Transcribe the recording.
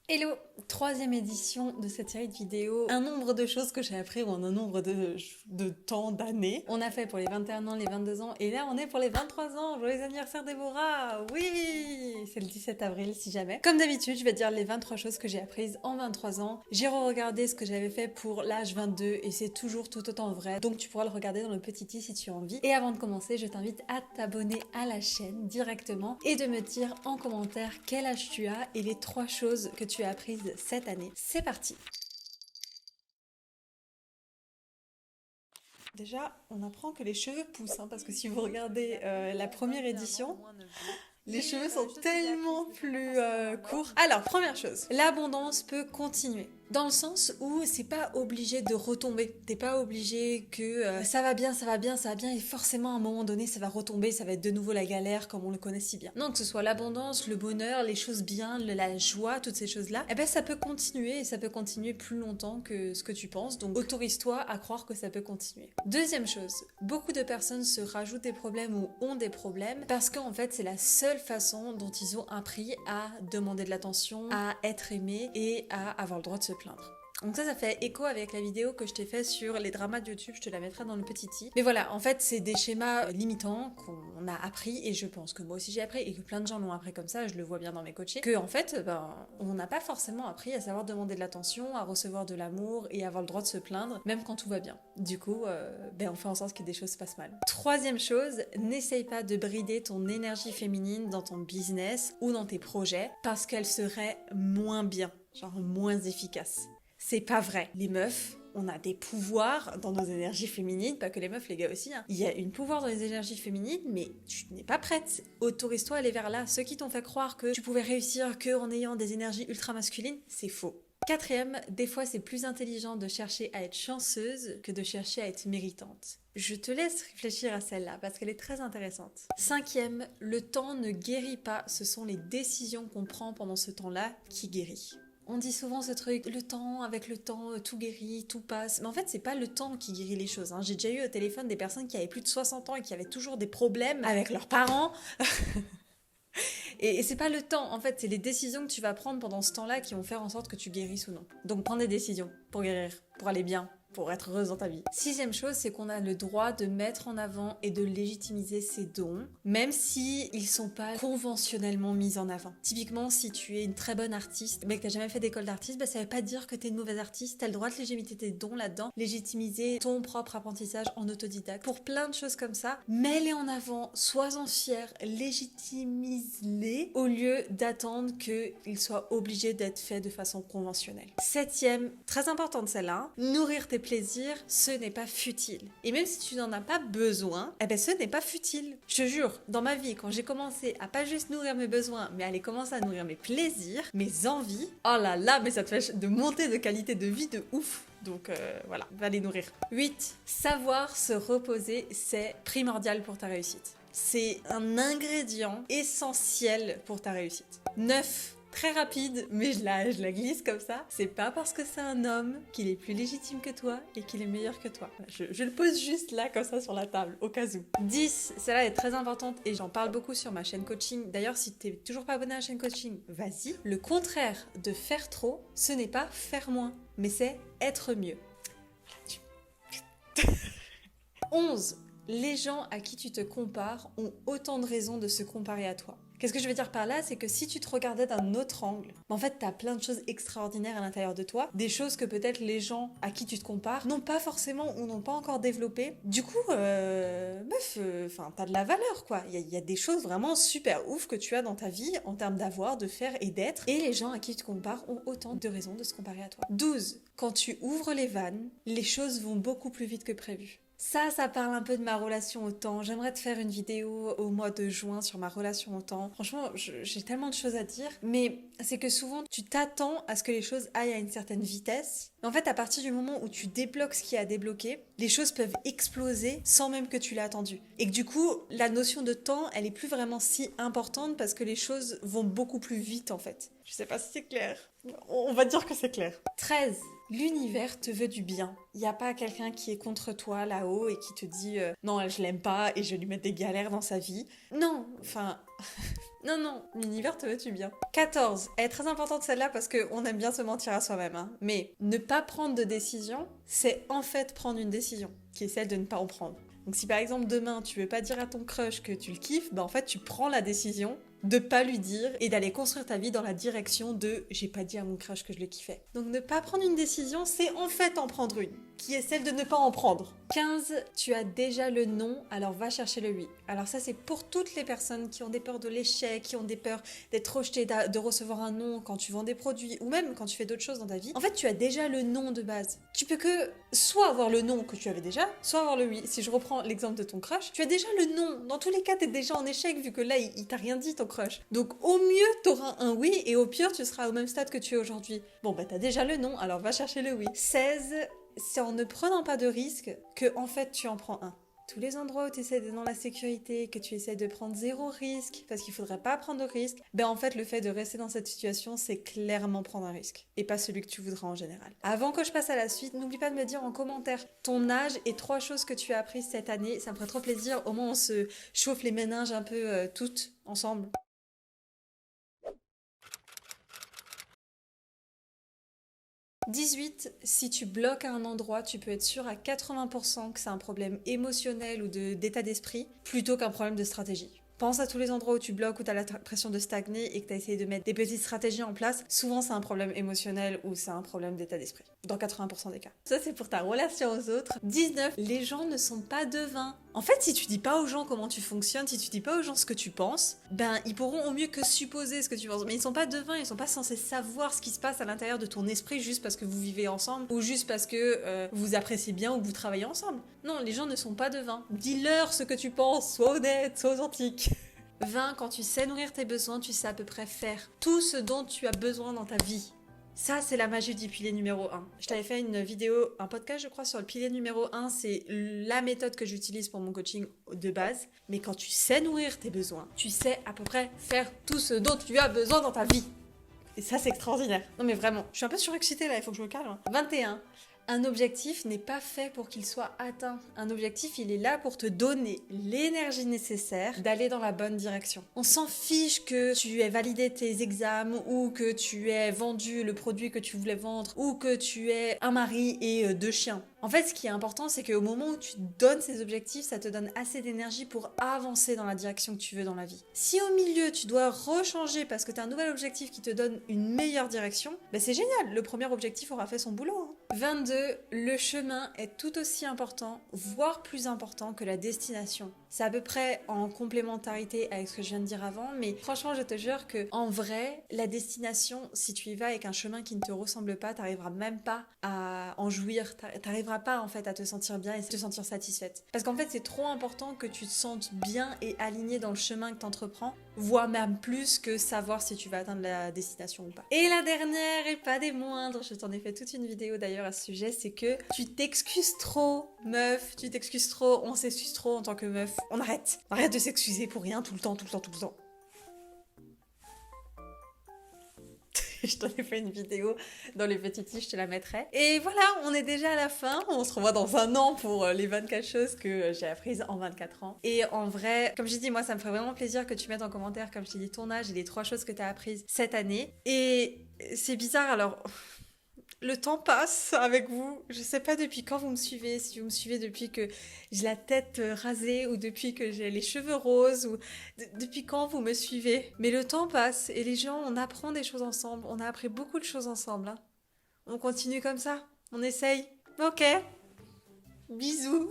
Hello, troisième édition de cette série de vidéos. Un nombre de choses que j'ai appris en un nombre de temps, d'années. On a fait pour les 21 ans, les 22 ans, et là on est pour les 23 ans. Joyeux anniversaire Déborah. Oui, c'est le 17 avril si jamais. Comme d'habitude, je vais te dire les 23 choses que j'ai apprises en 23 ans. J'ai re-regardé ce que j'avais fait pour l'âge 22 et c'est toujours tout autant vrai. Donc tu pourras le regarder dans le petit i si tu as envie. Et avant de commencer, je t'invite à t'abonner à la chaîne directement et de me dire en commentaire quel âge tu as et les 3 choses que tu as apprises cette année. C'est parti. Déjà, on apprend que les cheveux poussent, hein, parce que si vous regardez la première édition, les cheveux sont tellement plus courts. Alors, première chose, l'abondance peut continuer. Dans le sens où c'est pas obligé de retomber. T'es pas obligé que ça va bien, ça va bien, ça va bien, et forcément à un moment donné ça va retomber, ça va être de nouveau la galère comme on le connaît si bien. Non, que ce soit l'abondance, le bonheur, les choses bien, la joie, toutes ces choses-là, eh ben ça peut continuer et ça peut continuer plus longtemps que ce que tu penses. Donc autorise-toi à croire que ça peut continuer. Deuxième chose, beaucoup de personnes se rajoutent des problèmes ou ont des problèmes parce qu'en fait c'est la seule façon dont ils ont appris à demander de l'attention, à être aimé et à avoir le droit de se plaindre. Donc ça fait écho avec la vidéo que je t'ai fait sur les dramas de YouTube, je te la mettrai dans le petit i. Mais voilà, en fait, c'est des schémas limitants qu'on a appris, et je pense que moi aussi j'ai appris, et que plein de gens l'ont appris comme ça, je le vois bien dans mes coachés, que en fait, on n'a pas forcément appris à savoir demander de l'attention, à recevoir de l'amour, et avoir le droit de se plaindre, même quand tout va bien. Du coup, on fait en sorte que des choses se passent mal. Troisième chose, n'essaye pas de brider ton énergie féminine dans ton business ou dans tes projets, parce qu'elle serait moins bien, genre moins efficace. C'est pas vrai. Les meufs, on a des pouvoirs dans nos énergies féminines, pas que les meufs, les gars aussi. Hein. Il y a une pouvoir dans les énergies féminines, mais tu n'es pas prête. Autorise-toi à aller vers là. Ceux qui t'ont fait croire que tu pouvais réussir qu'en ayant des énergies ultra masculines, c'est faux. Quatrième, des fois c'est plus intelligent de chercher à être chanceuse que de chercher à être méritante. Je te laisse réfléchir à celle-là parce qu'elle est très intéressante. Cinquième, le temps ne guérit pas, ce sont les décisions qu'on prend pendant ce temps-là qui guérit. On dit souvent ce truc, le temps, avec le temps, tout guérit, tout passe. Mais en fait, c'est pas le temps qui guérit les choses. Hein. J'ai déjà eu au téléphone des personnes qui avaient plus de 60 ans et qui avaient toujours des problèmes avec leurs parents. Et c'est pas le temps, en fait, c'est les décisions que tu vas prendre pendant ce temps-là qui vont faire en sorte que tu guérisses ou non. Donc prends des décisions pour guérir, pour aller bien, pour être heureuse dans ta vie. Sixième chose, c'est qu'on a le droit de mettre en avant et de légitimiser ses dons, même si ils sont pas conventionnellement mis en avant. Typiquement, si tu es une très bonne artiste, mais que t'as jamais fait d'école d'artiste, ça veut pas dire que t'es une mauvaise artiste, t'as le droit de légitimiser tes dons là-dedans, légitimiser ton propre apprentissage en autodidacte. Pour plein de choses comme ça, mets-les en avant, sois-en fier, légitimise-les, au lieu d'attendre qu'ils soient obligés d'être faits de façon conventionnelle. Septième, très importante celle-là, nourrir tes plaisirs, ce n'est pas futile. Et même si tu n'en as pas besoin, ce n'est pas futile. Je te jure, dans ma vie, quand j'ai commencé à pas juste nourrir mes besoins, mais à aller commencer à nourrir mes plaisirs, mes envies, oh là là, mais ça te fait de monter de qualité de vie de ouf. Donc voilà, va les nourrir. 8. Savoir se reposer, c'est primordial pour ta réussite. C'est un ingrédient essentiel pour ta réussite. 9. Très rapide, mais je la glisse comme ça. C'est pas parce que c'est un homme qu'il est plus légitime que toi et qu'il est meilleur que toi. Je le pose juste là, comme ça, sur la table, au cas où. 10, celle-là est très importante et j'en parle beaucoup sur ma chaîne coaching. D'ailleurs, si t'es toujours pas abonné à la chaîne coaching, vas-y. Le contraire de faire trop, ce n'est pas faire moins, mais c'est être mieux. 11. Les gens à qui tu te compares ont autant de raisons de se comparer à toi. Qu'est-ce que je veux dire par là? C'est que si tu te regardais d'un autre angle, en fait, t'as plein de choses extraordinaires à l'intérieur de toi, des choses que peut-être les gens à qui tu te compares n'ont pas forcément ou n'ont pas encore développées. Du coup, t'as de la valeur, quoi. Il y a des choses vraiment super ouf que tu as dans ta vie en termes d'avoir, de faire et d'être. Et les gens à qui tu te compares ont autant de raisons de se comparer à toi. 12. Quand tu ouvres les vannes, les choses vont beaucoup plus vite que prévu. Ça parle un peu de ma relation au temps. J'aimerais te faire une vidéo au mois de juin sur ma relation au temps. Franchement, j'ai tellement de choses à dire. Mais c'est que souvent, tu t'attends à ce que les choses aillent à une certaine vitesse. Mais en fait, à partir du moment où tu débloques ce qui est à débloquer, les choses peuvent exploser sans même que tu l'aies attendu. Et que du coup, la notion de temps, elle est plus vraiment si importante parce que les choses vont beaucoup plus vite en fait. Je sais pas si c'est clair. On va dire que c'est clair. 13. L'univers te veut du bien. Il n'y a pas quelqu'un qui est contre toi là-haut et qui te dit non, je l'aime pas et je vais lui mettre des galères dans sa vie. Non, enfin... Non, non, l'univers te veut-tu bien. 14. Elle est très importante celle-là parce qu'on aime bien se mentir à soi-même. Hein. Mais ne pas prendre de décision, c'est en fait prendre une décision, qui est celle de ne pas en prendre. Donc si par exemple demain tu veux pas dire à ton crush que tu le kiffes, bah en fait tu prends la décision de pas lui dire et d'aller construire ta vie dans la direction de j'ai pas dit à mon crush que je le kiffais. Donc ne pas prendre une décision, c'est en fait en prendre une, qui est celle de ne pas en prendre. 15, tu as déjà le non, alors va chercher le oui. Alors ça c'est pour toutes les personnes qui ont des peurs de l'échec, qui ont des peurs d'être rejetées, de recevoir un non quand tu vends des produits ou même quand tu fais d'autres choses dans ta vie. En fait tu as déjà le non de base. Tu peux que soit avoir le non que tu avais déjà, soit avoir le oui. Si je reprends l'exemple de ton crush, tu as déjà le non. Dans tous les cas t'es déjà en échec vu que là il t'a rien dit ton crush. Donc au mieux t'auras un oui et au pire tu seras au même stade que tu es aujourd'hui. Bon bah t'as déjà le non, alors va chercher le oui. 16, c'est en ne prenant pas de risque que en fait tu en prends un. Tous les endroits où tu essaies d'être dans la sécurité, que tu essaies de prendre zéro risque, parce qu'il faudrait pas prendre de risque, ben en fait le fait de rester dans cette situation, c'est clairement prendre un risque, et pas celui que tu voudras en général. Avant que je passe à la suite, n'oublie pas de me dire en commentaire ton âge et 3 choses que tu as apprises cette année, ça me ferait trop plaisir, au moins on se chauffe les méninges un peu toutes ensemble. 18, si tu bloques à un endroit, tu peux être sûr à 80% que c'est un problème émotionnel ou d'état d'esprit plutôt qu'un problème de stratégie. Pense à tous les endroits où tu bloques, où tu as l'impression de stagner et que tu as essayé de mettre des petites stratégies en place. Souvent, c'est un problème émotionnel ou c'est un problème d'état d'esprit. Dans 80% des cas. Ça, c'est pour ta relation aux autres. 19. Les gens ne sont pas devins. En fait, si tu dis pas aux gens comment tu fonctionnes, si tu dis pas aux gens ce que tu penses, ben ils pourront au mieux que supposer ce que tu penses. Mais ils sont pas devins, ils sont pas censés savoir ce qui se passe à l'intérieur de ton esprit juste parce que vous vivez ensemble ou juste parce que vous appréciez bien ou que vous travaillez ensemble. Non, les gens ne sont pas devins. Dis-leur ce que tu penses, sois honnête, sois authentique. 20. Quand tu sais nourrir tes besoins, tu sais à peu près faire tout ce dont tu as besoin dans ta vie. Ça, c'est la magie du pilier numéro 1. Je t'avais fait une vidéo, un podcast, je crois, sur le pilier numéro 1. C'est la méthode que j'utilise pour mon coaching de base. Mais quand tu sais nourrir tes besoins, tu sais à peu près faire tout ce dont tu as besoin dans ta vie. Et ça, c'est extraordinaire. Non, mais vraiment, je suis un peu surexcitée là, il faut que je me calme. 21. Un objectif n'est pas fait pour qu'il soit atteint. Un objectif, il est là pour te donner l'énergie nécessaire d'aller dans la bonne direction. On s'en fiche que tu aies validé tes examens ou que tu aies vendu le produit que tu voulais vendre ou que tu aies un mari et 2 chiens. En fait, ce qui est important, c'est qu'au moment où tu donnes ces objectifs, ça te donne assez d'énergie pour avancer dans la direction que tu veux dans la vie. Si au milieu, tu dois rechanger parce que tu as un nouvel objectif qui te donne une meilleure direction, ben c'est génial, le premier objectif aura fait son boulot. 22, le chemin est tout aussi important, voire plus important que la destination. C'est à peu près en complémentarité avec ce que je viens de dire avant, mais franchement, je te jure que en vrai, la destination, si tu y vas avec un chemin qui ne te ressemble pas, t'arriveras même pas à en jouir, t'arriveras pas en fait à te sentir bien et te sentir satisfaite. Parce qu'en fait, c'est trop important que tu te sentes bien et aligné dans le chemin que t'entreprends, voire même plus que savoir si tu vas atteindre la destination ou pas. Et la dernière et pas des moindres, je t'en ai fait toute une vidéo d'ailleurs à ce sujet, c'est que tu t'excuses trop, meuf, tu t'excuses trop, on s'excuse trop en tant que meuf. On arrête de s'excuser pour rien tout le temps. Je t'en ai fait une vidéo dans les petits tips, je te la mettrai. Et voilà, on est déjà à la fin. On se revoit dans un an pour les 24 choses que j'ai apprises en 24 ans. Et en vrai, comme j'ai dit, moi, ça me ferait vraiment plaisir que tu mettes en commentaire, comme je t'ai dit, ton âge et les 3 choses que tu as apprises cette année. Et c'est bizarre, alors... Le temps passe avec vous. Je sais pas depuis quand vous me suivez, si vous me suivez depuis que j'ai la tête rasée ou depuis que j'ai les cheveux roses ou depuis quand vous me suivez. Mais le temps passe et les gens, on apprend des choses ensemble. On a appris beaucoup de choses ensemble. Hein. On continue comme ça. On essaye. Ok. Bisous.